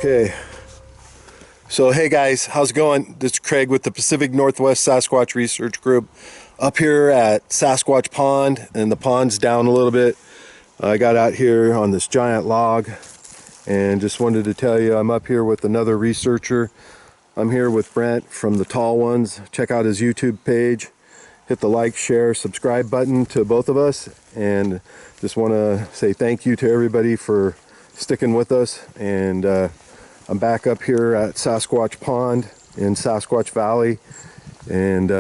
Okay, so hey guys, how's it going? This is Craig with the Pacific Northwest Sasquatch Research Group up here at Sasquatch Pond, and the pond's down a little bit. I got out here on this giant log and just wanted to tell you I'm up here with another researcher. I'm here with Brent from the Tall Ones. Check out his YouTube page. Hit the like, share, subscribe button to both of us, and just want to say thank you to everybody for sticking with us. And I'm back up here at Sasquatch Pond in Sasquatch Valley, and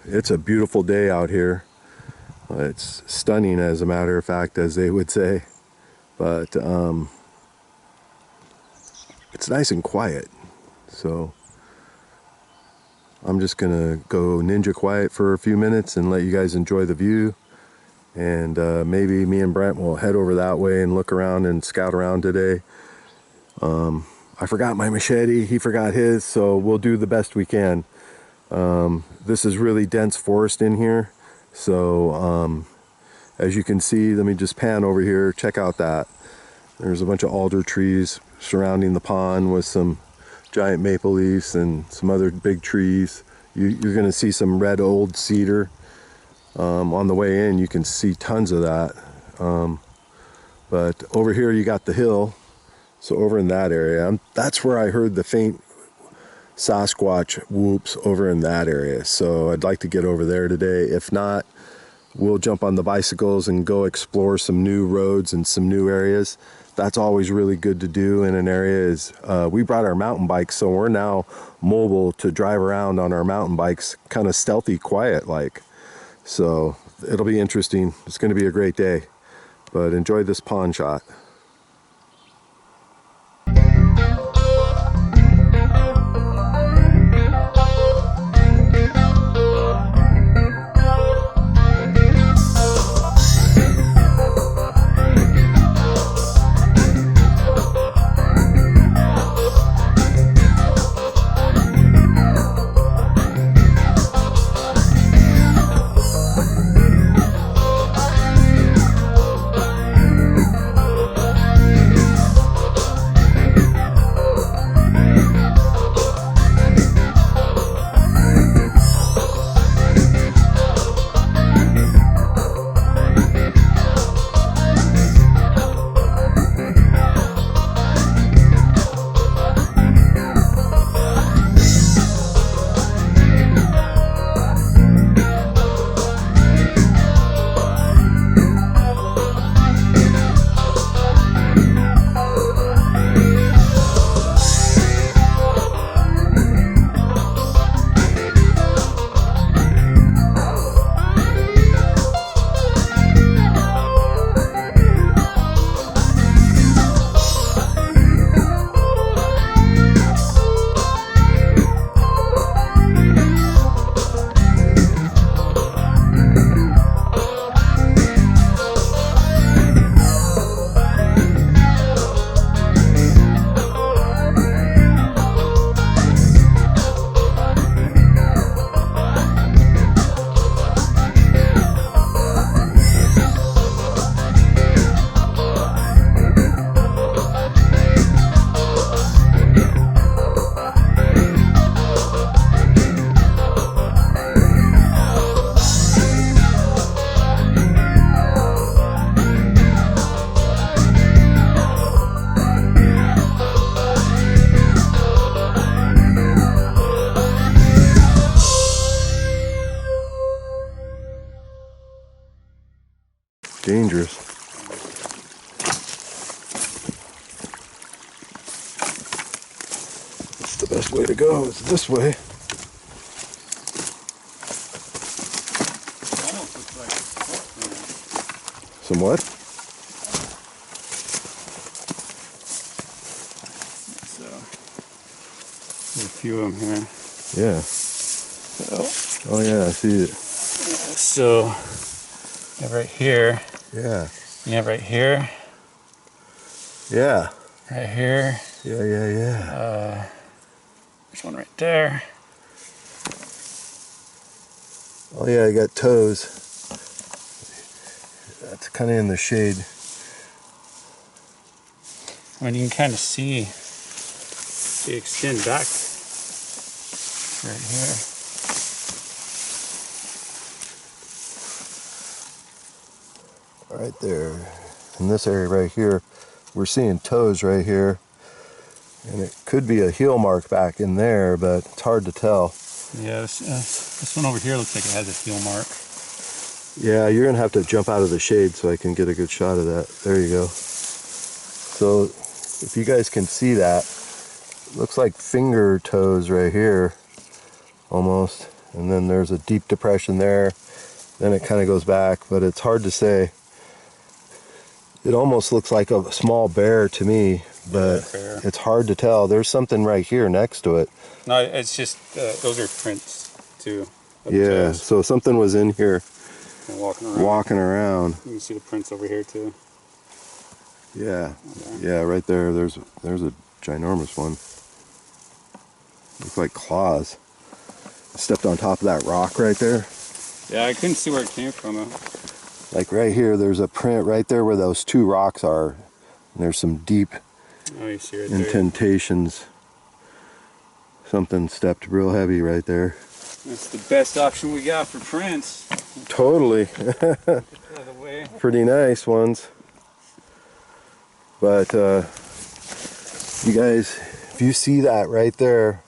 it's a beautiful day out here. It's stunning, as a matter of fact, as they would say, but it's nice and quiet. So I'm just gonna go ninja quiet for a few minutes and let you guys enjoy the view, and maybe me and Brent will head over that way and look around and scout around today. I forgot my machete, he forgot his, so we'll do the best we can. This is really dense forest in here, so as you can see, let me just pan over here, check out that. There's a bunch of alder trees surrounding the pond with some giant maple leaves and some other big trees. You're going to see some red old cedar. On the way in you can see tons of that, but over here you got the hill. So over in that area, that's where I heard the faint Sasquatch whoops, over in that area. So I'd like to get over there today. If not, we'll jump on the bicycles and go explore some new roads and some new areas. That's always really good to do in an area. We brought our mountain bikes, so we're now mobile to drive around on our mountain bikes, kind of stealthy, quiet like. So it'll be interesting. It's going to be a great day, but enjoy this pond shot. Dangerous. It's the best way to go. It's this way. Almost looks like Some what? so there's a few of them here. Yeah. So, oh yeah, I see it. So you have right here. Yeah. You have right here. Yeah. Right here. Yeah. There's one right there. Oh yeah, I got toes. That's kind of in the shade. I mean, you can kind of see they extend back right here. Right there. In this area right here, we're seeing toes right here. And it could be a heel mark back in there, but it's hard to tell. Yeah, this one over here looks like it has a heel mark. Yeah, you're going to have to jump out of the shade so I can get a good shot of that. There you go. So if you guys can see that, looks like finger toes right here, almost. And then there's a deep depression there. Then it kind of goes back, but it's hard to say. It almost looks like a small bear to me, but yeah, it's hard to tell. There's something right here next to it. No, it's just, those are prints too. Yeah, so something was in here walking around. You can see the prints over here too. Yeah, yeah, right there. There's a ginormous one. Looks like claws. Stepped on top of that rock right there. Yeah, I couldn't see where it came from though. Like right here, there's a print right there where those two rocks are. And there's some deep you see right indentations. Something stepped real heavy right there. That's the best option we got for prints. Totally. Pretty nice ones. But you guys, if you see that right there,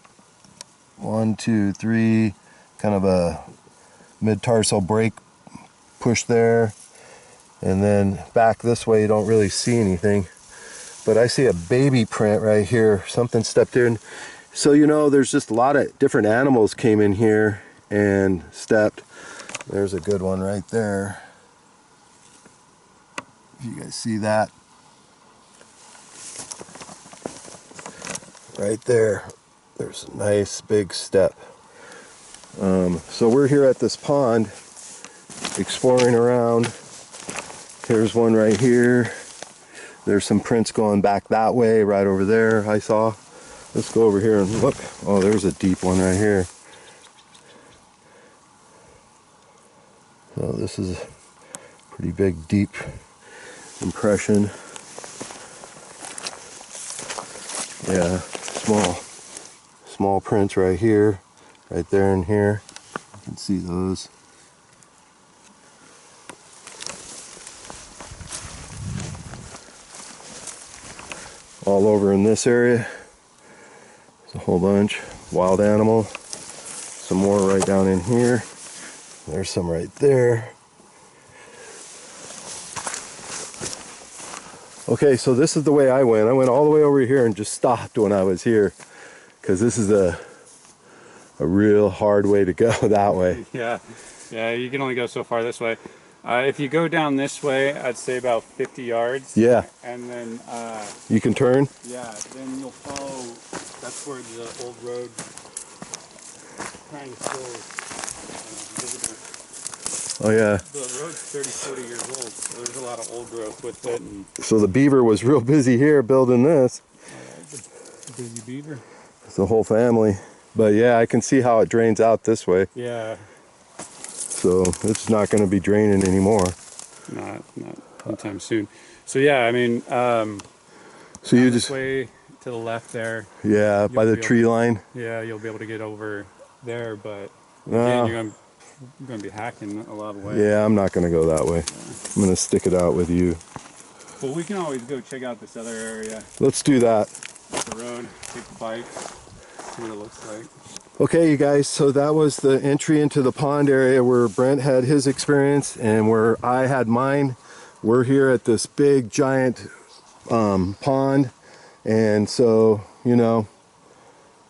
1, 2, 3, kind of a mid-tarsal break push there, and then back this way you don't really see anything, but I see a baby print right here. Something stepped in. So you know, there's just a lot of different animals came in here and stepped. There's a good one right there. You guys see that right there? There's a nice big step. So we're here at this pond exploring around. Here's one right here. There's some prints going back that way, right over there I saw. Let's go over here and look. Oh, there's a deep one right here. So this is a pretty big, deep impression. Yeah, small prints right here, right there and here. You can see those. All over in this area. There's a whole bunch. Wild animal. Some more right down in here. There's some right there. Okay, so this is the way I went. I went all the way over here and just stopped when I was here, because this is a real hard way to go that way. Yeah, you can only go so far this way. If you go down this way, I'd say about 50 yards. Yeah. And then... you can turn? Yeah, then you'll follow... That's where the old road kind of still visible. Oh yeah. The road's 30, 40 years old, so there's a lot of old growth with it. And so the beaver was real busy here building this. busy beaver. It's the whole family. But yeah, I can see how it drains out this way. Yeah. So it's not going to be draining anymore. Not anytime soon. So yeah, I mean, so you just way to the left there. Yeah, by the tree line. Yeah, you'll be able to get over there, but again, you're going to be hacking a lot of way. Yeah, I'm not going to go that way. Yeah. I'm going to stick it out with you. But we can always go check out this other area. Let's do that. Up the road, take the bike, see what it looks like. Okay, you guys, so that was the entry into the pond area where Brent had his experience and where I had mine. We're here at this big, giant pond. And so, you know,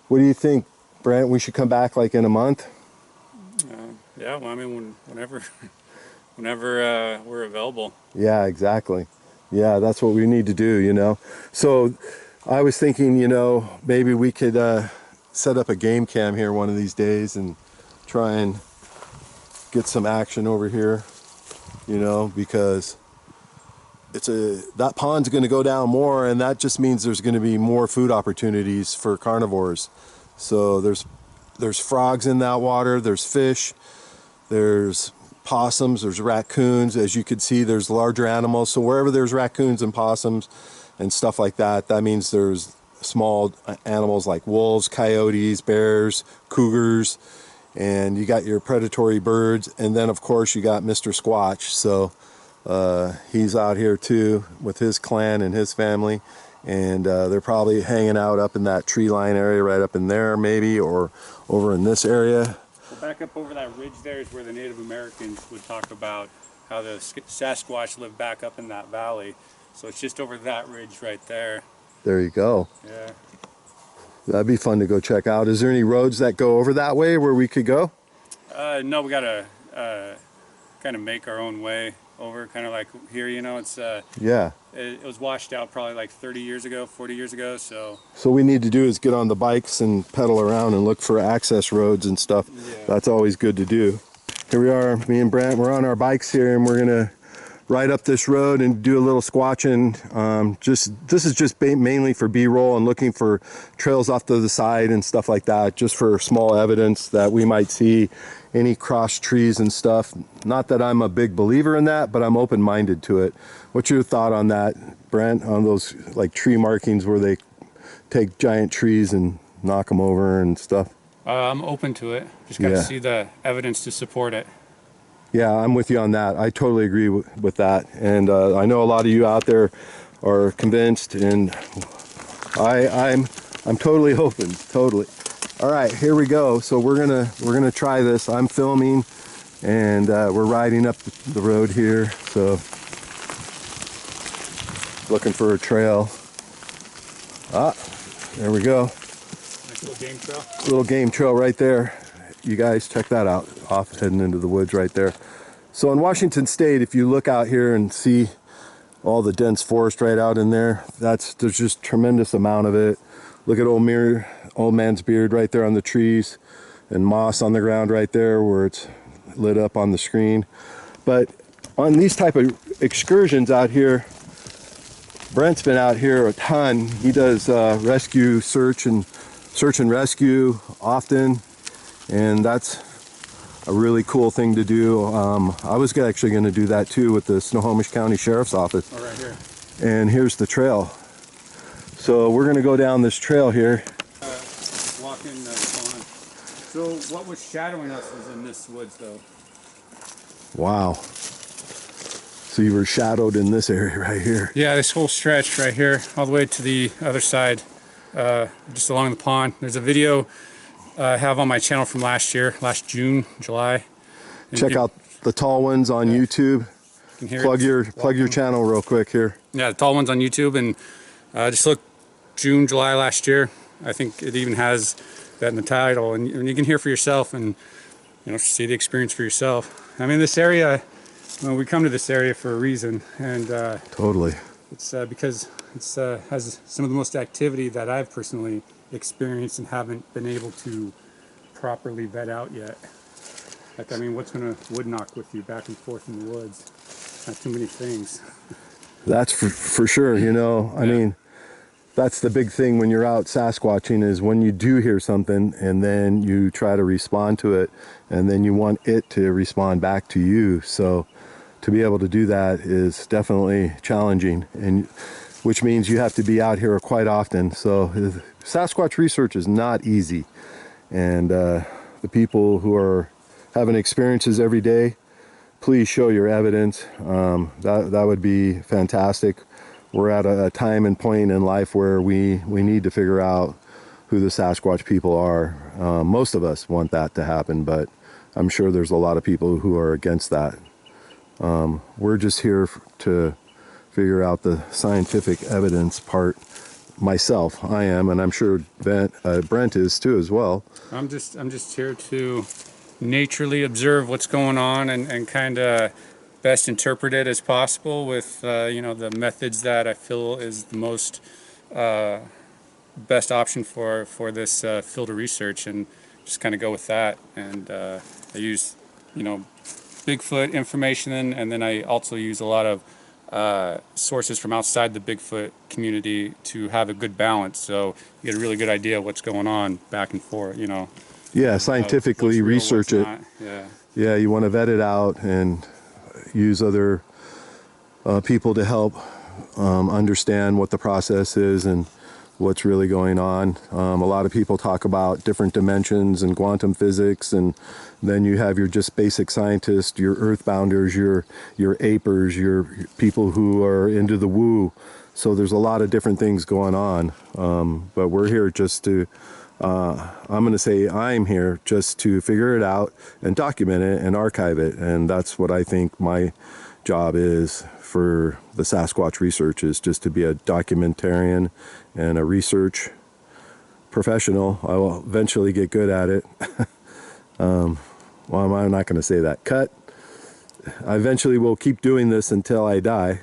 what do you think, Brent? We should come back like in a month? Yeah, well, I mean, whenever we're available. Yeah, exactly. Yeah, that's what we need to do, you know. So I was thinking, you know, maybe we could set up a game cam here one of these days and try and get some action over here, you know, because that pond's going to go down more, and that just means there's going to be more food opportunities for carnivores. So there's frogs in that water, there's fish, there's possums, there's raccoons. As you can see, there's larger animals. So wherever there's raccoons and possums and stuff like that, that means there's small animals like wolves, coyotes, bears, cougars, and you got your predatory birds, and then of course you got Mr. Squatch. So he's out here too with his clan and his family, and they're probably hanging out up in that tree line area right up in there maybe, or over in this area. Well, back up over that ridge there is where the Native Americans would talk about how the Sasquatch lived back up in that valley. So it's just over that ridge right there. There you go. Yeah. That'd be fun to go check out. Is there any roads that go over that way where we could go? No, we gotta kind of make our own way over, kind of like here, you know. It's Yeah. it was washed out probably like 30 years ago, 40 years ago. So we need to do is get on the bikes and pedal around and look for access roads and stuff. yeah. That's always good to do. Here we are, me and Brent, we're on our bikes here, and we're gonna ride up this road and do a little squatching. This is just mainly for B-roll and looking for trails off to the side and stuff like that, just for small evidence that we might see any cross trees and stuff. Not that I'm a big believer in that, but I'm open-minded to it. What's your thought on that, Brent, on those like tree markings where they take giant trees and knock them over and stuff? I'm open to it. Just got to see the evidence to support it. Yeah, I'm with you on that. I totally agree with that. And I know a lot of you out there are convinced, and I'm totally open, totally. All right, here we go. So we're gonna try this. I'm filming, and we're riding up the road here. So looking for a trail. Ah, there we go. Nice little game trail. Little game trail right there. You guys check that out, off heading into the woods right there. So in Washington State, if you look out here and see all the dense forest right out in there, there's just tremendous amount of it. Look at old man's beard right there on the trees, and moss on the ground right there where it's lit up on the screen. But on these type of excursions out here, Brent's been out here a ton. He does rescue, search and rescue often. And that's a really cool thing to do. I was actually going to do that too with the Snohomish County Sheriff's Office. Oh, right here. And here's the trail. So we're going to go down this trail here. Walking the pond. So what was shadowing us was in this woods, though. Wow. So you were shadowed in this area right here. Yeah, this whole stretch right here, all the way to the other side, just along the pond. There's a video I have on my channel from last June, July. And check out the tall ones on YouTube. Plug your channel real quick here. Yeah, the tall ones on YouTube, and just look June, July last year. I think it even has that in the title, and you can hear for yourself and see the experience for yourself. I mean, this area, we come to this area for a reason, and totally. It's because it's has some of the most activity that I've personally experienced and haven't been able to properly vet out yet. Like, I mean, what's gonna wood knock with you back and forth in the woods? Not too many things. That's for sure. I mean, that's the big thing when you're out Sasquatching, is when you do hear something and then you try to respond to it, and then you want it to respond back to you. So to be able to do that is definitely challenging, and which means you have to be out here quite often. So Sasquatch research is not easy, and the people who are having experiences every day, please show your evidence. That would be fantastic. We're at a time and point in life where we need to figure out who the Sasquatch people are. Most of us want that to happen, but I'm sure there's a lot of people who are against that. We're just here to figure out the scientific evidence part. Myself, I am, and I'm sure Brent is too as well. I'm just here to naturally observe what's going on and kind of best interpret it as possible with the methods that I feel is the most best option for this field of research, and just kind of go with that. And I use Bigfoot information, and then I also use a lot of sources from outside the Bigfoot community to have a good balance, so you get a really good idea of what's going on back and forth. Yeah, scientifically research it. Yeah, you want to vet it out and use other people to help understand what the process is and what's really going on. A lot of people talk about different dimensions and quantum physics, and then you have your just basic scientists, your earthbounders, your apers, your people who are into the woo. So there's a lot of different things going on, but we're here just to, I'm going to say I'm here just to figure it out and document it and archive it. And that's what I think my job is for the Sasquatch research, is just to be a documentarian and a research professional. I will eventually get good at it. Well, I'm not going to say that. Cut. I eventually will keep doing this until I die.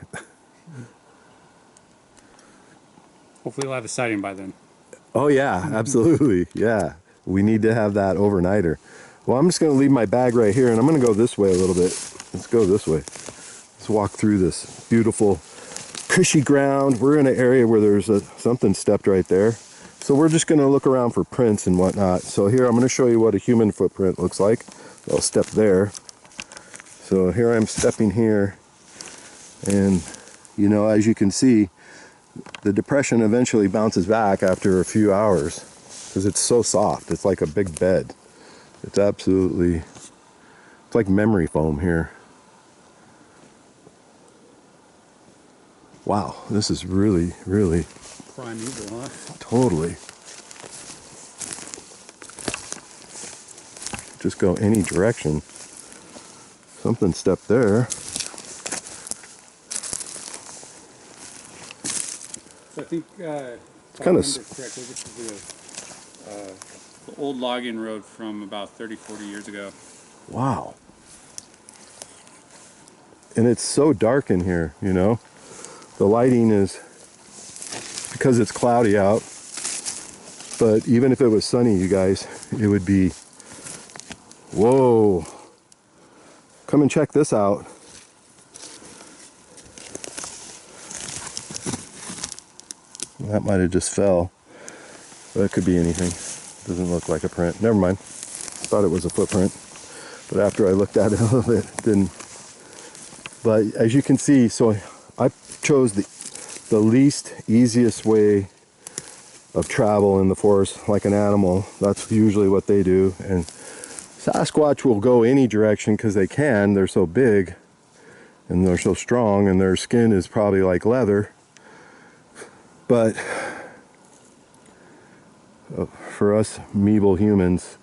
Hopefully we'll have a sighting by then. Oh yeah, absolutely. Yeah, we need to have that overnighter. Well, I'm just going to leave my bag right here, and I'm going to go this way a little bit. Let's go this way. Let's walk through this beautiful cushy ground. We're in an area where there's something stepped right there. So we're just going to look around for prints and whatnot. So here I'm going to show you what a human footprint looks like. I'll step there. So here I'm stepping here, and you know, as you can see, the depression eventually bounces back after a few hours because it's so soft. It's like a big bed. It's absolutely, it's like memory foam here. Wow, this is really, really primeval, huh? Totally. Just go any direction. Something stepped there. So I think it's kind of correctly, this is the old logging road from about 30-40 years ago. Wow. And it's so dark in here, you know. The lighting is, because it's cloudy out, but even if it was sunny, you guys, it would be, whoa. Come and check this out. That might have just fell. But it could be anything. Doesn't look like a print. Never mind. Thought it was a footprint. But after I looked at it a little bit, it didn't. But as you can see, so I chose the least easiest way of travel in the forest, like an animal. That's usually what they do. And Sasquatch will go any direction because they can. They're so big and they're so strong, and their skin is probably like leather. But for us meeble humans,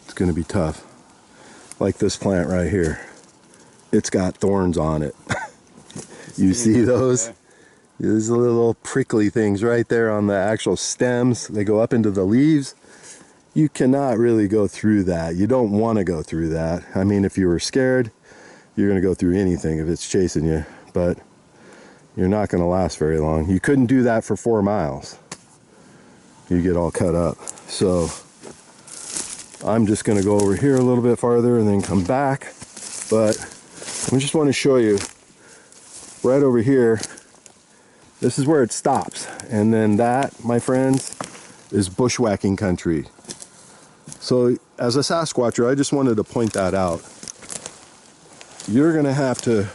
it's going to be tough. Like this plant right here. It's got thorns on it. You see those? There's little prickly things right there on the actual stems. They go up into the leaves. You cannot really go through that. You don't want to go through that. I mean, if you were scared, you're going to go through anything if it's chasing you. But you're not going to last very long. You couldn't do that for 4 miles. You get all cut up. So I'm just going to go over here a little bit farther and then come back. But I just want to show you right over here. This is where it stops. And then that, my friends, is bushwhacking country. So as a Sasquatcher, I just wanted to point that out. You're going to have to,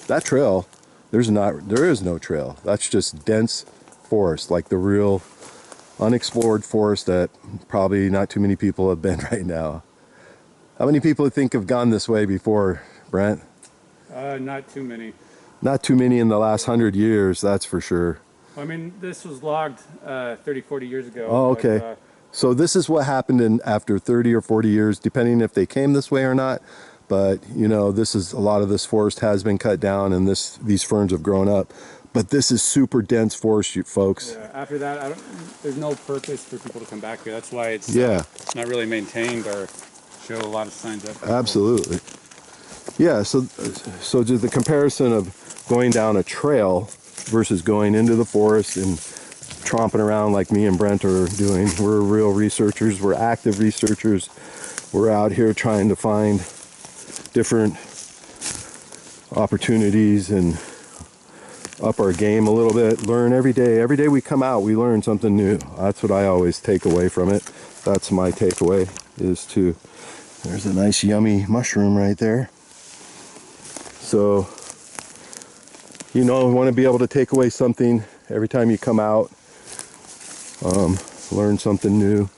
that trail, there is no trail. That's just dense forest, like the real unexplored forest that probably not too many people have been right now. How many people think have gone this way before, Brent? Not too many. Not too many in the last 100 years, that's for sure. I mean, this was logged 30, 40 years ago. Oh, okay. But, so this is what happened after 30 or 40 years, depending if they came this way or not. But, you know, a lot of this forest has been cut down, and these ferns have grown up. But this is super dense forest, you folks. Yeah, after that, there's no purpose for people to come back here. That's why it's not really maintained or show a lot of signs of. Absolutely. Yeah, so just the comparison of going down a trail versus going into the forest and tromping around like me and Brent are doing. We're real researchers. We're active researchers. We're out here trying to find different opportunities and up our game a little bit. Learn every day. Every day we come out, we learn something new. That's what I always take away from it. That's my takeaway, is to, there's a nice yummy mushroom right there. So you know, want to be able to take away something every time you come out, learn something new.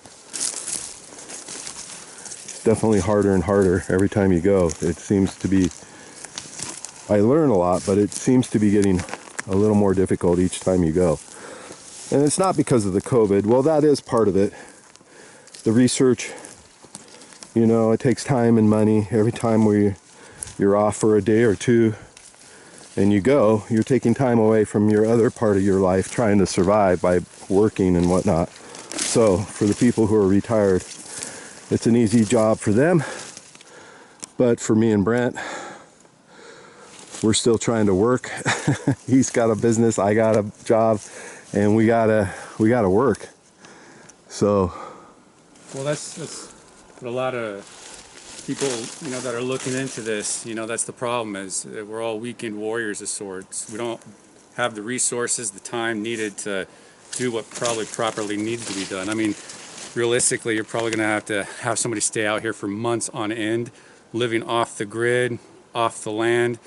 It's definitely harder and harder every time you go. It seems to be, I learn a lot, but it seems to be getting a little more difficult each time you go. And it's not because of the COVID. Well, that is part of it. The research, you know, it takes time and money. Every time you're off for a day or two and you go, you're taking time away from your other part of your life trying to survive by working and whatnot. So for the people who are retired, it's an easy job for them. But for me and Brent, we're still trying to work. He's got a business, I got a job, and we gotta work. So, well, that's what a lot of people, you know, that are looking into this, you know, that's the problem, is that we're all weekend warriors of sorts. We don't have the resources, the time needed to do what probably properly needs to be done. I mean, realistically, you're probably going to have somebody stay out here for months on end, living off the grid, off the land,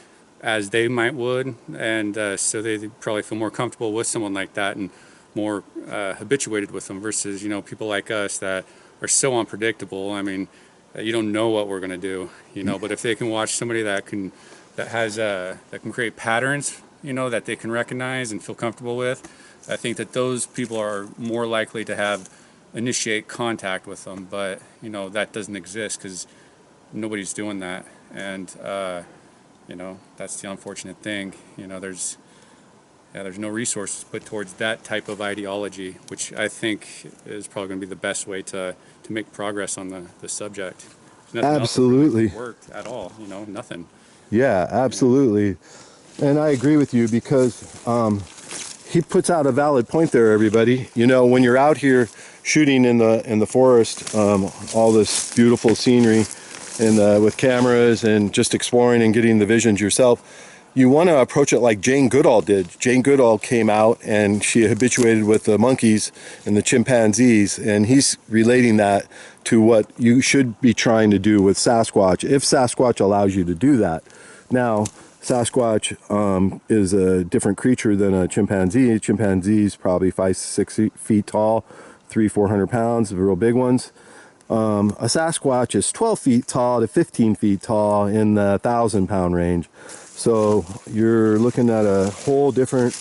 as they might would, and so they probably feel more comfortable with someone like that and more habituated with them versus, you know, people like us that are so unpredictable. I mean, you don't know what we're going to do, you know, but if they can watch somebody that can create patterns, you know, that they can recognize and feel comfortable with, I think that those people are more likely to initiate contact with them. But, you know, that doesn't exist because nobody's doing that. And, you know, that's the unfortunate thing. You know, there's no resources put towards that type of ideology, which I think is probably going to be the best way to make progress on the subject. Nothing absolutely. else worked at all, you know, nothing. Yeah, absolutely. You know? And I agree with you because he puts out a valid point there, everybody. You know, when you're out here shooting in the forest, all this beautiful scenery and with cameras and just exploring and getting the visions yourself, you want to approach it like Jane Goodall did. Jane Goodall came out and she habituated with the monkeys and the chimpanzees, and he's relating that to what you should be trying to do with Sasquatch, if Sasquatch allows you to do that. Now, Sasquatch is a different creature than a chimpanzee. Chimpanzees probably 5-6 feet tall, 300-400 pounds, the real big ones. A Sasquatch is 12 feet tall to 15 feet tall in the 1,000-pound range. So you're looking at a whole different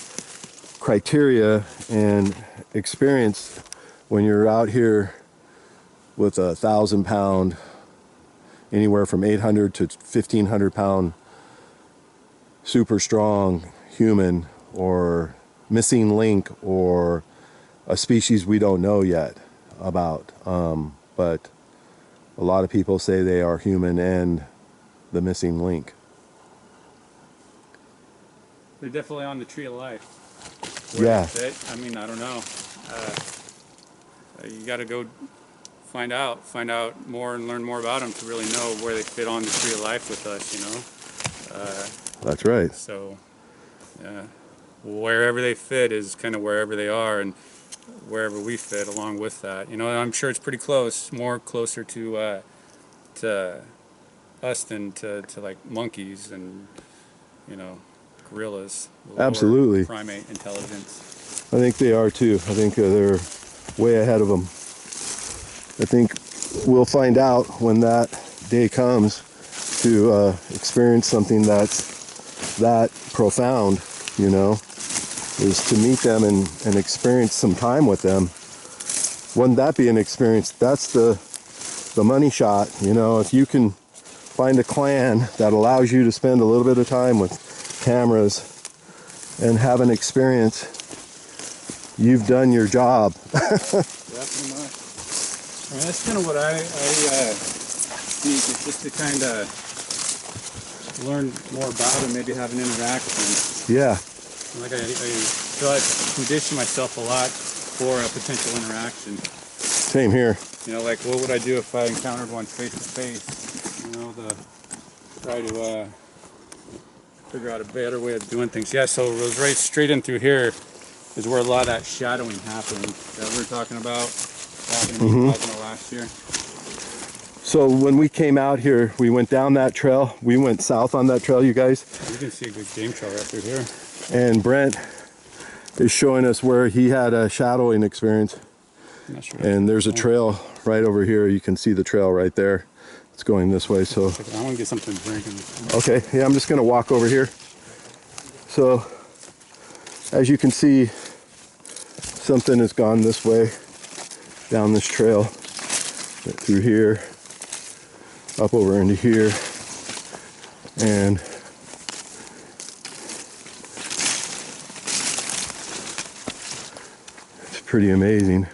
criteria and experience when you're out here with a 1,000-pound, anywhere from 800 to 1,500-pound super strong human or missing link or a species we don't know yet about. But a lot of people say they are human and the missing link. They're definitely on the tree of life. Yeah. I mean, I don't know. You got to go find out more and learn more about them to really know where they fit on the tree of life with us, you know. That's right. So, wherever they fit is kind of wherever they are, and wherever we fit along with that. You know, I'm sure it's pretty close, more closer to us than to like monkeys and, you know, gorillas. Absolutely. Primate intelligence. I think they are too. I think they're way ahead of them. I think we'll find out when that day comes to experience something that's that profound, you know, is to meet them and experience some time with them. Wouldn't that be an experience? That's the money shot, you know. If you can find a clan that allows you to spend a little bit of time with cameras and have an experience, you've done your job. Yeah, pretty much. I mean, that's kind of what I think, is just to kind of learn more about it, maybe have an interaction. Yeah. Like I feel like I condition myself a lot for a potential interaction. Same here. You know, like what would I do if I encountered one face to face? You know, try to figure out a better way of doing things. Yeah, so it was right straight in through here is where a lot of that shadowing happened that we were talking about back in last year. So when we came out here, we went down that trail. We went south on that trail, you guys. You can see a good game trail right through here. And Brent is showing us where he had a shadowing experience. I'm not sure. And there's a trail right over here. You can see the trail right there. It's going this way. So I want to get something to drink. okay, yeah, I'm just gonna walk over here. So as you can see, something has gone this way down this trail, right through here, up over into here, and it's pretty amazing.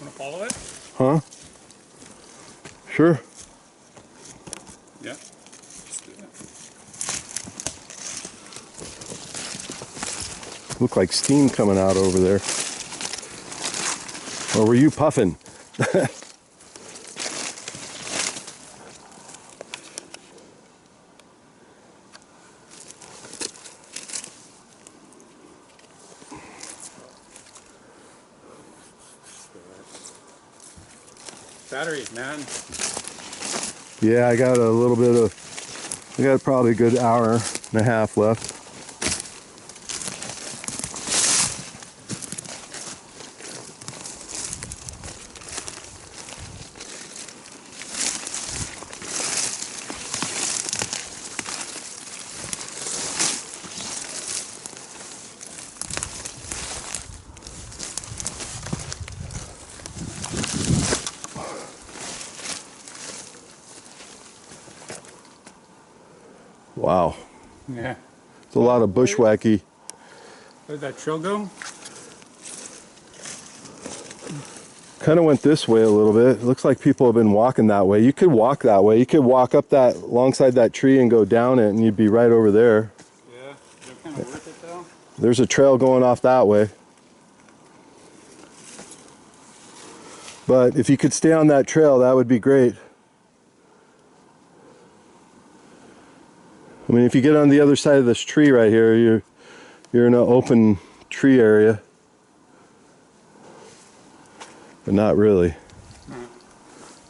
Want to follow it? Huh? Sure. Yeah. Let's do that. Look like steam coming out over there. Or were you puffing? Batteries, man. Yeah, I got a little bit of, I got probably a good hour and a half left. Wow. Yeah. It's a lot of bushwhacky. Where'd that trail go? Kind of went this way a little bit. It looks like people have been walking that way. You could walk that way. You could walk up that alongside that tree and go down it and you'd be right over there. Yeah. Is it kind of worth it though? There's a trail going off that way. But if you could stay on that trail, that would be great. I mean, if you get on the other side of this tree right here, you're in an open tree area. But not really.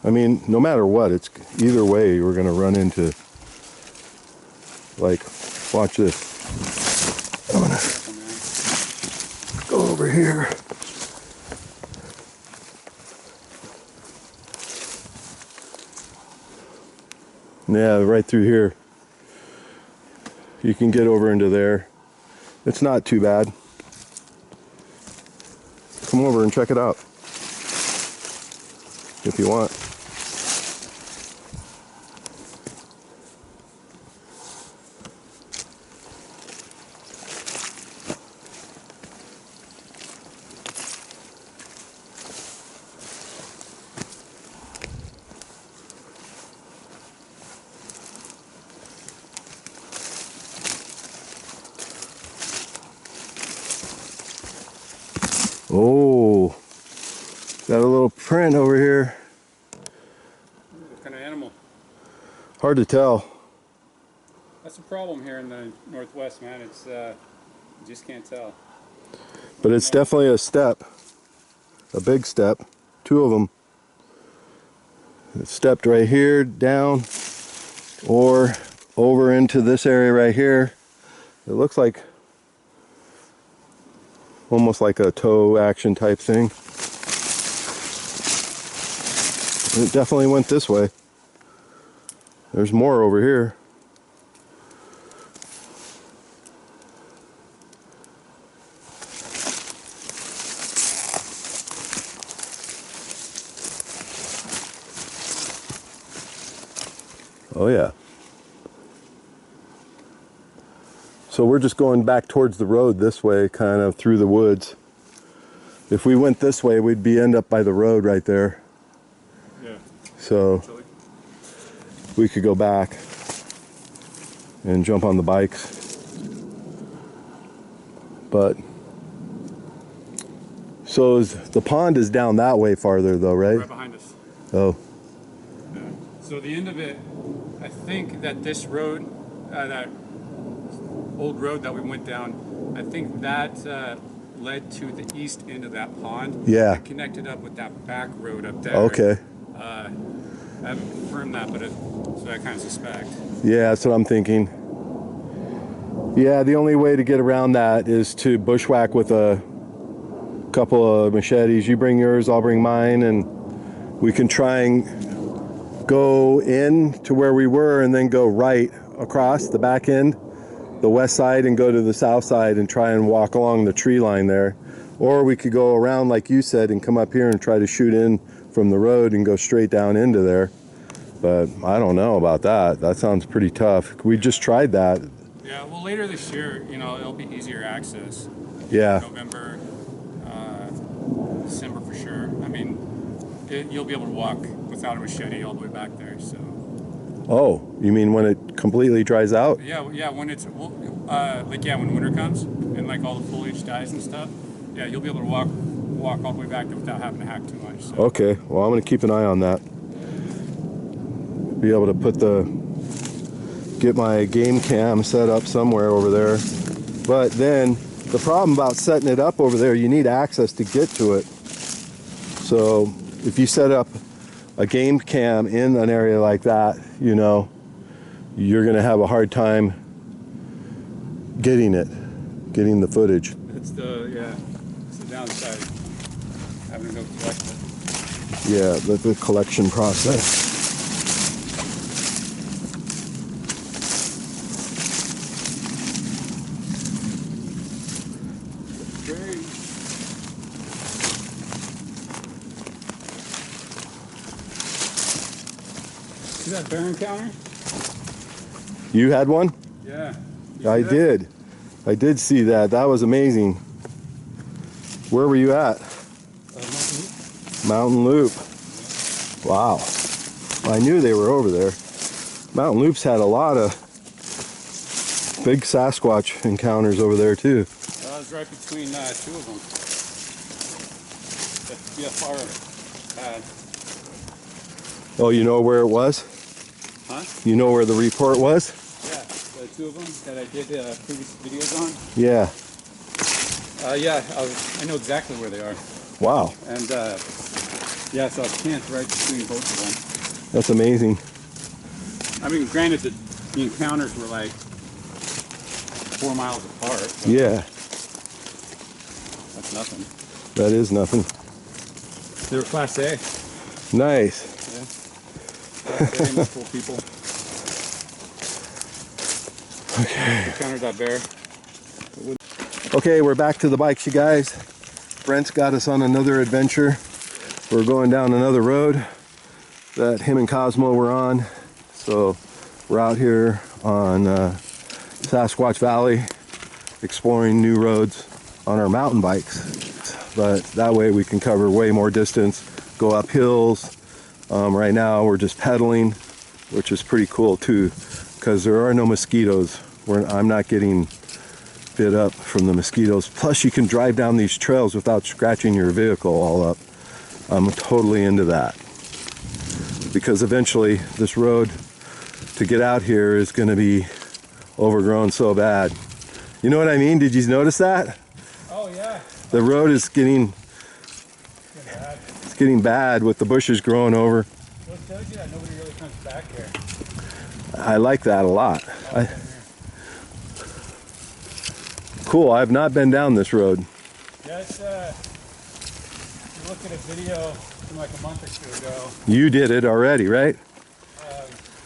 I mean, no matter what, it's either way we're gonna run into, like, watch this. I'm gonna go over here. Yeah, right through here. You can get over into there. It's not too bad. Come over and check it out if you want. Oh, got a little print over here. What kind of animal? Hard to tell. That's the problem here in the Northwest, man. It's you just can't tell. But it's definitely a step. A big step. Two of them. It stepped right here, down, or over into this area right here. It looks like almost like a toe action type thing. It definitely went this way. There's more over here. Oh yeah. So we're just going back towards the road this way, kind of through the woods. If we went this way, we'd end up by the road right there. Yeah. So Actually. we could go back and jump on the bikes. But so the pond is down that way farther though, right? Right behind us. Oh. Yeah. So the end of it, I think that this road, that old road that we went down, I think that led to the east end of that pond. Yeah. It connected up with that back road up there. Okay. I haven't confirmed that, but so I kind of suspect. Yeah, that's what I'm thinking. Yeah, the only way to get around that is to bushwhack with a couple of machetes. You bring yours, I'll bring mine, and we can try and go in to where we were and then go right across the back end, the west side, and go to the south side and try and walk along the tree line there. Or we could go around like you said and come up here and try to shoot in from the road and go straight down into there. But I don't know about that. That sounds pretty tough. We just tried that. Yeah, well, later this year, it'll be easier access. Yeah. November, December for sure. I mean, you'll be able to walk without a machete all the way back there. So. Oh, you mean when it completely dries out? Yeah, when it's when winter comes and like all the foliage dies and stuff. Yeah, you'll be able to walk all the way back there without having to hack too much. So. Okay, well I'm gonna keep an eye on that. Be able to get my game cam set up somewhere over there. But then the problem about setting it up over there, you need access to get to it. So if you set up a game cam in an area like that, you're gonna have a hard time getting the footage. It's the downside. Having to go collect it. Yeah, the collection process. See that bear encounter? You had one? Yeah. I did. I did see that. That was amazing. Where were you at? Mountain Loop. Wow. I knew they were over there. Mountain Loop's had a lot of big Sasquatch encounters over there too. I was right between two of them. The BFR pad. Oh, you know where it was? Huh? You know where the report was? Yeah, the two of them that I did previous videos on. Yeah. I know exactly where they are. Wow. And so I was camped right between both of them. That's amazing. I mean, granted, the encounters were like 4 miles apart. Yeah. That's nothing. That is nothing. They were Class A. Nice. Yeah. Class A, multiple people. Okay. Countered that bear. Okay, we're back to the bikes, you guys. Brent's got us on another adventure. We're going down another road that him and Cosmo were on. So we're out here on Sasquatch Valley exploring new roads on our mountain bikes. But that way we can cover way more distance, go up hills. Right now we're just pedaling, which is pretty cool too, because there are no mosquitoes. I'm not getting bit up from the mosquitoes. Plus you can drive down these trails without scratching your vehicle all up. I'm totally into that, because eventually this road to get out here is going to be overgrown so bad. You know what I mean? Did you notice that? Oh yeah. The road is getting bad with the bushes growing over. Well, it shows you that nobody really comes back here. I like that a lot. Cool. I have not been down this road. Yeah, it's, if you look at a video from like a month or two ago. You did it already, right?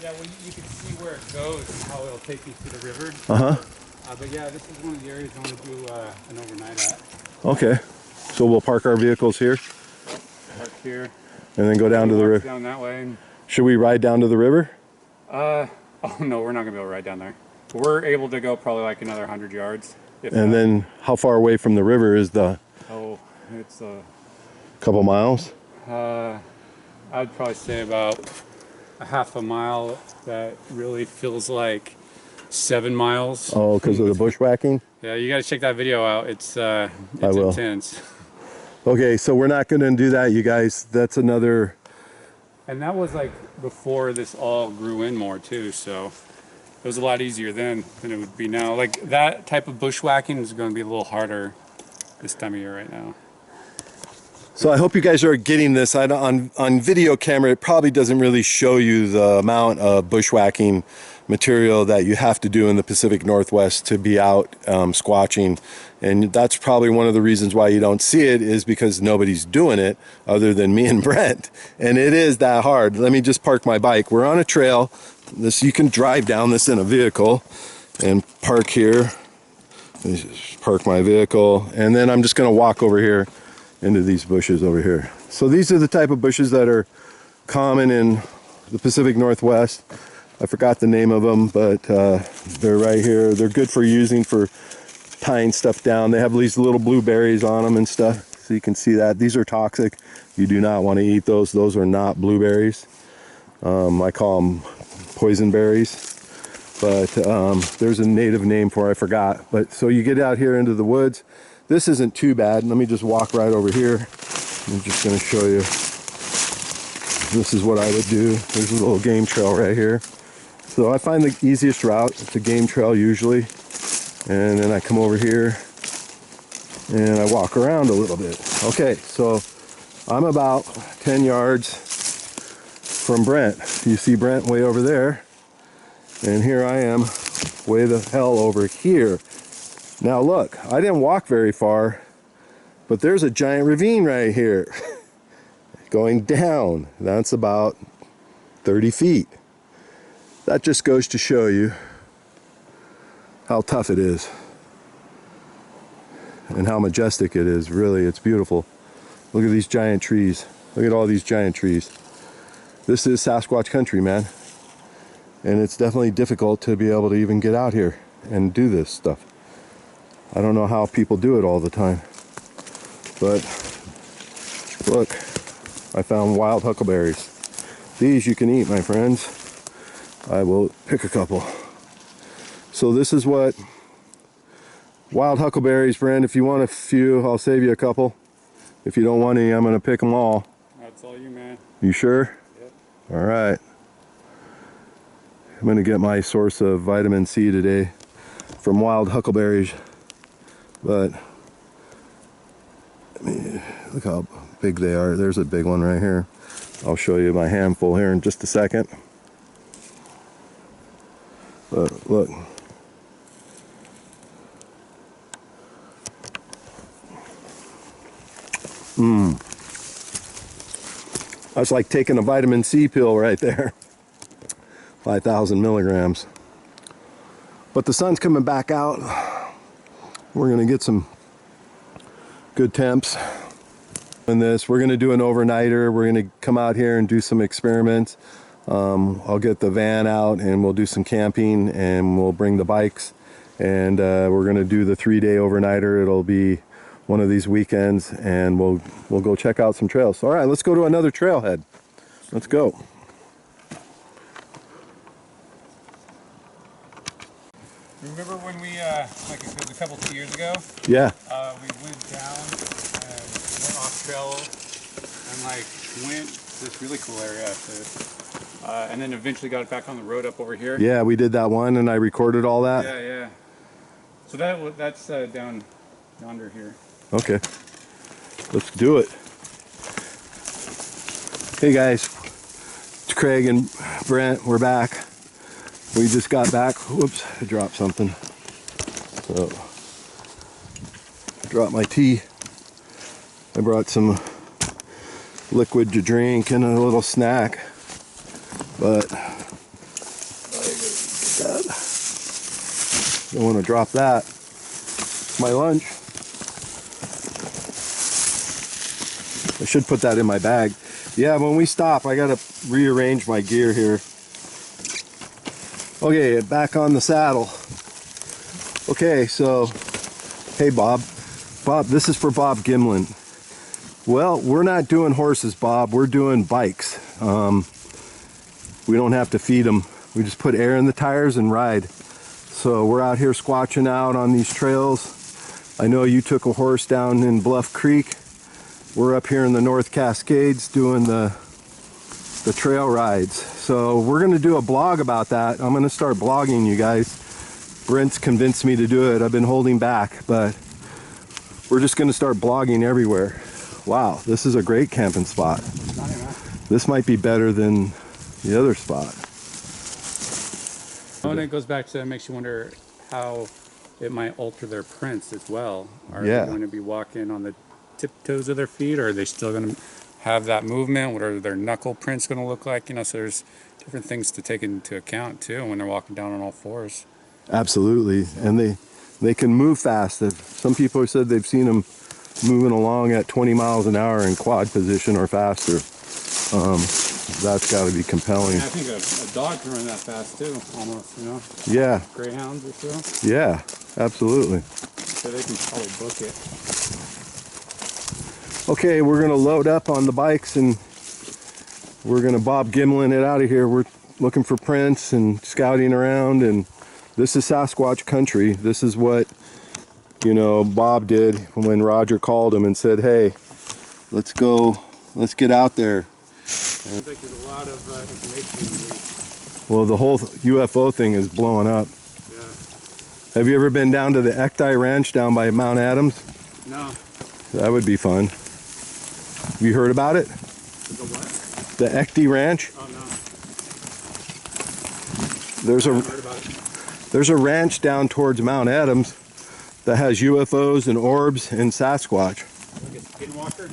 Yeah, well, you can see where it goes and how it'll take you to the river. But yeah, this is one of the areas I want to do an overnight at. Okay. So we'll park our vehicles here? Park here. And then go down to the river. Down that way. Should we ride down to the river? Oh no, we're not going to be able to ride down there. We're able to go probably like another 100 yards. And then how far away from the river is the... Oh, it's a... couple miles? I'd probably say about a half a mile. That really feels like 7 miles. Oh, because of the bushwhacking? Yeah, you got to check that video out. It's intense. Okay, so we're not going to do that, you guys. That's another... And that was like before this all grew in more too, so it was a lot easier then than it would be now. Like that type of bushwhacking is going to be a little harder this time of year right now. So I hope you guys are getting this. On video camera, it probably doesn't really show you the amount of bushwhacking material that you have to do in the Pacific Northwest to be out squatching. And that's probably one of the reasons why you don't see it, is because nobody's doing it other than me and Brent. And it is that hard. Let me just park my bike. We're on a trail. You can drive down this in a vehicle and park here. Just park my vehicle. And then I'm just going to walk over here into these bushes over here. So these are the type of bushes that are common in the Pacific Northwest. I forgot the name of them, but they're right here. They're good for using for tying stuff down. They have these little blueberries on them and stuff, so you can see that. These are toxic. You do not want to eat those. Those are not blueberries. I call them poison berries, but there's a native name for it, I forgot. But so you get out here into the woods. This isn't too bad. Let me just walk right over here. I'm just going to show you. This is what I would do. There's a little game trail right here. So I find the easiest route. It's a game trail usually. And then I come over here and I walk around a little bit. Okay, so I'm about 10 yards from Brent. You see Brent way over there. And here I am way the hell over here. Now look, I didn't walk very far, but there's a giant ravine right here going down. That's about 30 feet. That just goes to show you how tough it is and how majestic it is. Really, it's beautiful. Look at these giant trees. Look at all these giant trees. This is Sasquatch country, man. And it's definitely difficult to be able to even get out here and do this stuff. I don't know how people do it all the time. But look, I found wild huckleberries. These you can eat, my friends. I will pick a couple. So this is what wild huckleberries, Brent. If you want a few, I'll save you a couple. If you don't want any, I'm going to pick them all. That's all you, man. You sure? Yep. All right. I'm going to get my source of vitamin C today from wild huckleberries. But I mean, look how big they are. There's a big one right here. I'll show you my handful here in just a second. But look. That's like taking a vitamin C pill right there. 5,000 milligrams. But the sun's coming back out. We're gonna get some good temps in this. We're gonna do an overnighter. We're gonna come out here and do some experiments. I'll get the van out and we'll do some camping, and we'll bring the bikes, and we're gonna do the 3-day overnighter. It'll be one of these weekends, and we'll go check out some trails. All right, let's go to another trailhead. Let's go. Remember when we, like it was a couple 2 years ago? Yeah. We went down and went off trail and like went to this really cool area and then eventually got back on the road up over here. Yeah, we did that one, and I recorded all that. Yeah, yeah. So that's down yonder here. Okay, let's do it. Hey guys, it's Craig and Brent. We're back. We just got back. Whoops, I dropped something. So, dropped my tea. I brought some liquid to drink and a little snack. But don't want to drop that. It's my lunch. I should put that in my bag. Yeah, when we stop, I gotta rearrange my gear here. Okay, back on the saddle. Okay, so, hey Bob. Bob, this is for Bob Gimlin. Well, we're not doing horses, Bob. We're doing bikes. We don't have to feed them. We just put air in the tires and ride. So we're out here squatching out on these trails. I know you took a horse down in Bluff Creek. We're up here in the North Cascades doing the trail rides. So we're gonna do a blog about that. I'm gonna start blogging, you guys. Brent's convinced me to do it. I've been holding back, but we're just gonna start blogging everywhere. Wow, this is a great camping spot. This might be better than the other spot. Oh, and it goes back to, it makes you wonder how it might alter their prints as well. Are Yeah. they going to be walking on the tiptoes of their feet, or are they still going to have that movement? What are their knuckle prints going to look like? You know, so there's different things to take into account too when they're walking down on all fours. Absolutely, and they can move fast. Some people have said they've seen them moving along at 20 miles an hour in quad position or faster. That's got to be compelling. Yeah, I think a dog can run that fast too, almost, you know? Yeah. Greyhounds or so. Yeah, absolutely. So they can probably book it. Okay, we're gonna load up on the bikes and we're gonna Bob Gimlin it out of here. We're looking for prints and scouting around, and this is Sasquatch country. This is what, you know, Bob did when Roger called him and said, hey, let's get out there. Seems like there's a lot of information. Well, the whole UFO thing is blowing up. Yeah. Have you ever been down to the Ekti Ranch down by Mount Adams? No. That would be fun. Have you heard about it? The what? The Ekti Ranch? Oh, no. There's a ranch down towards Mount Adams that has UFOs and orbs and Sasquatch. Like a skinwalker?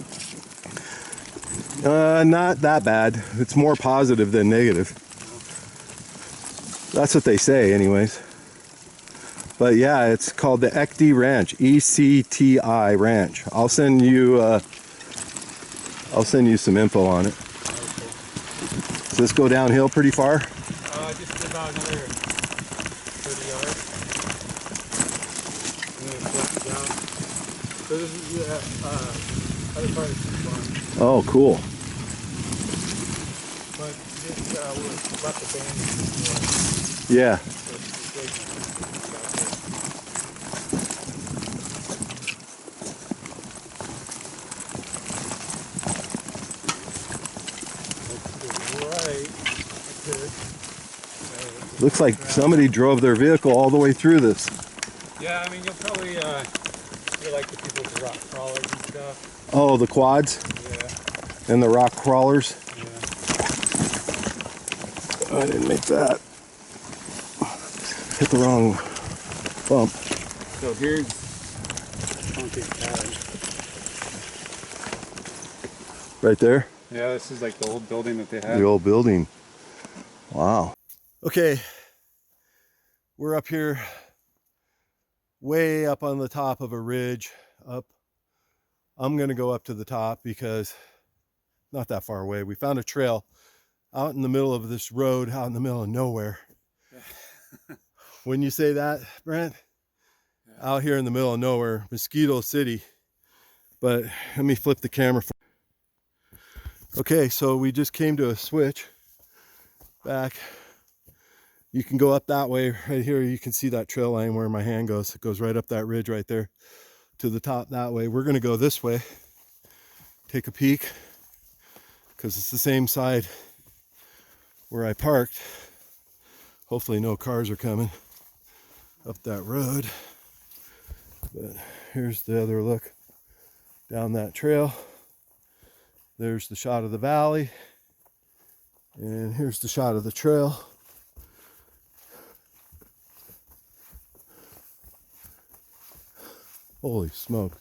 Not that bad. It's more positive than negative. That's what they say anyways. But yeah, it's called the Ekti Ranch, E-C-T-I Ranch. I'll send you some info on it. Does this go downhill pretty far? Just about another 30 yards. And then it flattens out. So this is the other part of the farm. Oh, cool. But this was left abandoned. Yeah. So it's great. Looks like somebody drove their vehicle all the way through this. Yeah, I mean, you'll probably feel like the people with the rock crawlers and stuff. Oh, the quads? Yeah. And the rock crawlers? Yeah. I didn't make that. Hit the wrong bump. So here's concrete pattern. Right there? Yeah, this is like the old building that they had. The old building. Wow. Okay. We're up here way up on the top of a ridge up. I'm going to go up to the top because not that far away. We found a trail out in the middle of this road, out in the middle of nowhere. Yeah. When you say that, Brent, yeah. Out here in the middle of nowhere, Mosquito City. But let me flip the camera. Okay, so we just came to a switch back. You can go up that way right here. You can see that trail line where my hand goes. It goes right up that ridge right there to the top that way. We're going to go this way, take a peek, because it's the same side where I parked. Hopefully no cars are coming up that road. But here's the other look down that trail. There's the shot of the valley. And here's the shot of the trail. Holy smoke.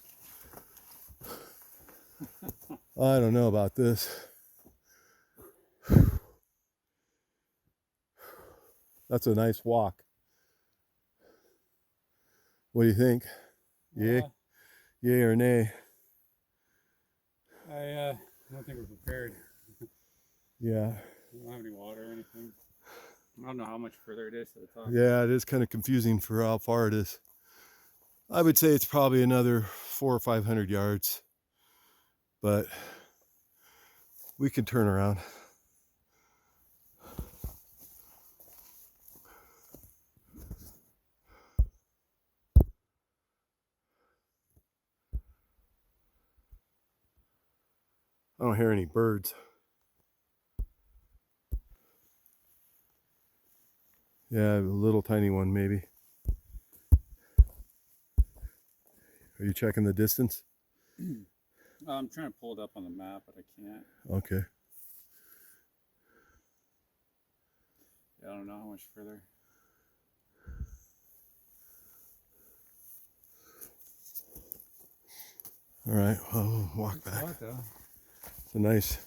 I don't know about this. That's a nice walk. What do you think? Yay? Yay or nay? I don't think we're prepared. Yeah. We don't have any water or anything. I don't know how much further it is to the top. Yeah, it is kind of confusing for how far it is. I would say it's probably another 400 or 500 yards, but we can turn around. I don't hear any birds. Yeah, a little tiny one maybe. Are you checking the distance? I'm trying to pull it up on the map, but I can't. Okay. Yeah, I don't know how much further. All right, well, we'll walk back. It's a nice.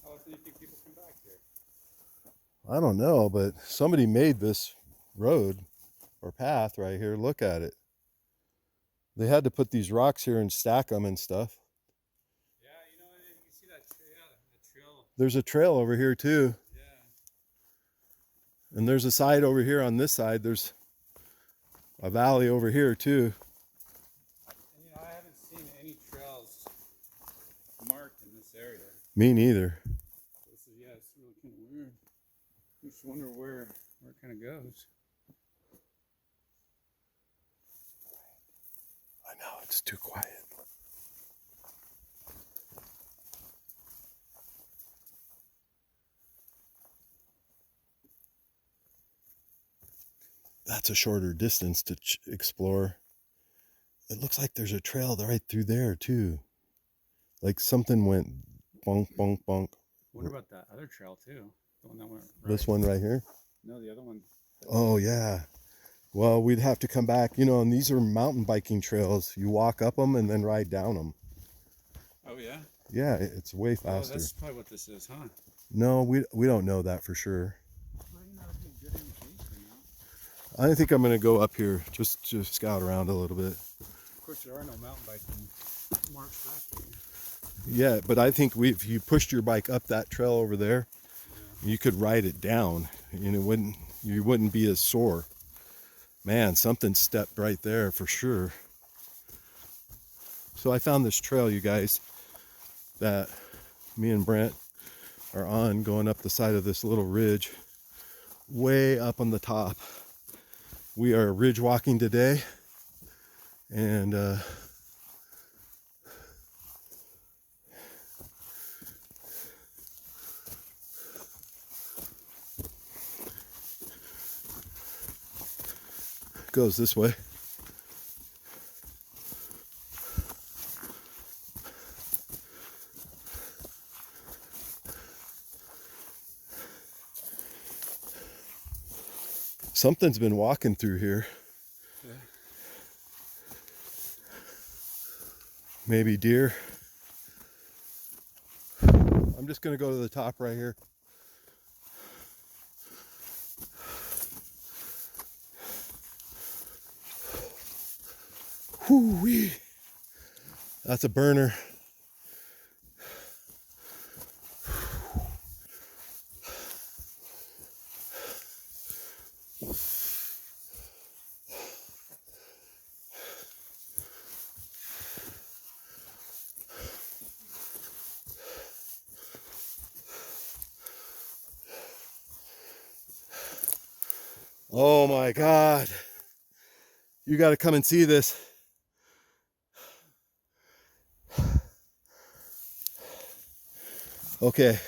How often do you think people come back here? I don't know, but somebody made this road or path right here. Look at it. They had to put these rocks here and stack them and stuff. Yeah, you know, you can see that trail. There's a trail over here too. Yeah. And there's a side over here on this side. There's a valley over here too. And, you know, I haven't seen any trails marked in this area. Me neither. It's really kind of weird. I just wonder where it kind of goes. I know, it's too quiet. That's a shorter distance to explore. It looks like there's a trail right through there too. Like something went bonk, bonk, bonk. What about that other trail too? The one that went right. This one right here? No, the other one. Oh yeah. Well, we'd have to come back, you know, and these are mountain biking trails. You walk up them and then ride down them. Oh yeah? Yeah, it's way faster. Oh, that's probably what this is, huh? No, we don't know that for sure. Well, you know, it'd be a good indication now. I think I'm going to go up here just to scout around a little bit. Of course, there are no mountain biking marks back here. Yeah, but I think if you pushed your bike up that trail over there, you could ride it down and you wouldn't be as sore. Man, something stepped right there for sure. So I found this trail, you guys, that me and Brent are on, going up the side of this little ridge way up on the top. We are ridge walking today, and goes this way. Something's been walking through here. Yeah. maybe deer. I'm just gonna go to the top right here. Whoo-wee. That's a burner. Oh my God. You got to come and see this. Okay.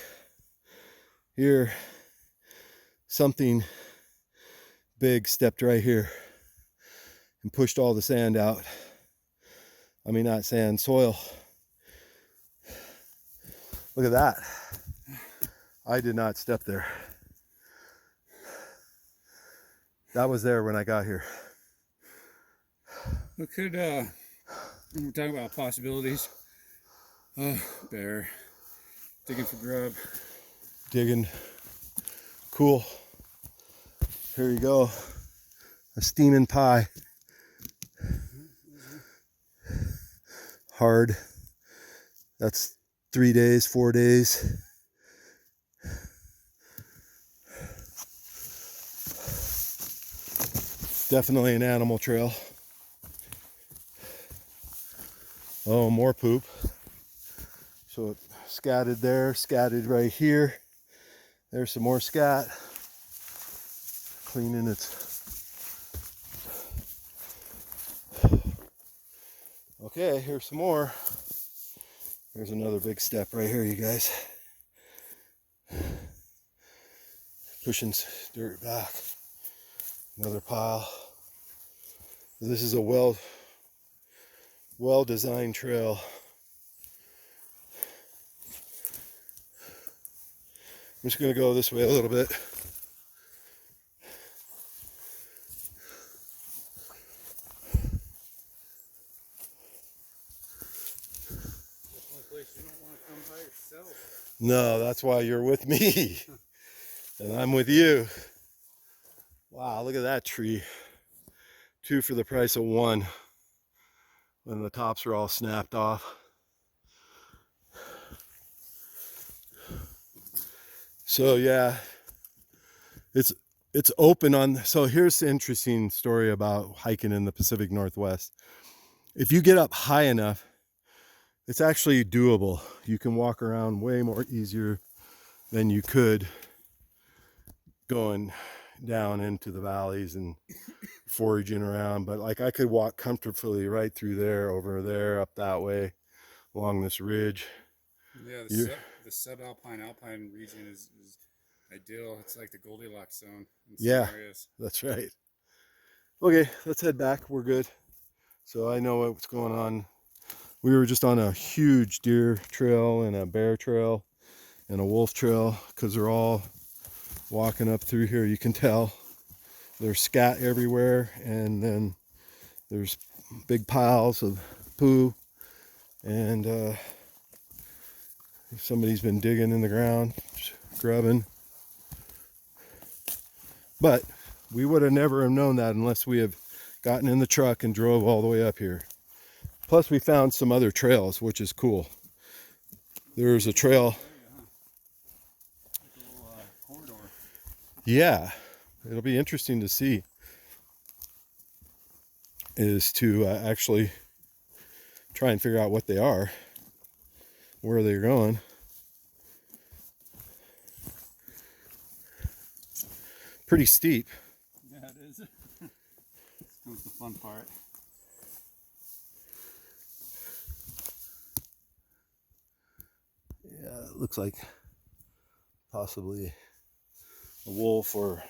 Here, something big stepped right here and pushed all the sand out. I mean, not sand, soil. Look at that. I did not step there. That was there when I got here. We could, we're talking about possibilities. Bear. Digging for grub. Digging. Cool. Here you go. A steaming pie. Hard. That's 3 days, 4 days. Definitely an animal trail. Oh, more poop. So it scattered there, scattered right here. There's some more scat. Cleaning its... Okay, here's some more. There's another big step right here, you guys. Pushing dirt back. Another pile. This is a well-designed trail. I'm just going to go this way a little bit. Place you don't want to come by yourself. No, that's why you're with me. And I'm with you. Wow, look at that tree. 2 for the price of 1. When the tops are all snapped off. So yeah, it's open on, so here's the interesting story about hiking in the Pacific Northwest. If you get up high enough, it's actually doable. You can walk around way more easier than you could going down into the valleys and foraging around. But like I could walk comfortably right through there, over there, up that way, along this ridge. Yeah, the subalpine alpine region is ideal. It's like the Goldilocks zone in some areas. That's right. Okay, let's head back. We're good. So I know what's going on. We were just on a huge deer trail and a bear trail and a wolf trail because they're all walking up through here. You can tell there's scat everywhere, and then there's big piles of poo, and somebody's been digging in the ground, grubbing. But we would have never have known that unless we have gotten in the truck and drove all the way up here. Plus we found some other trails, which is cool. There's a trail. Like a little corridor. Yeah, it'll be interesting to see. Is to actually try and figure out what they are, where they're going. Pretty steep. Yeah, it is. That's the fun part. Yeah, it looks like possibly a wolf or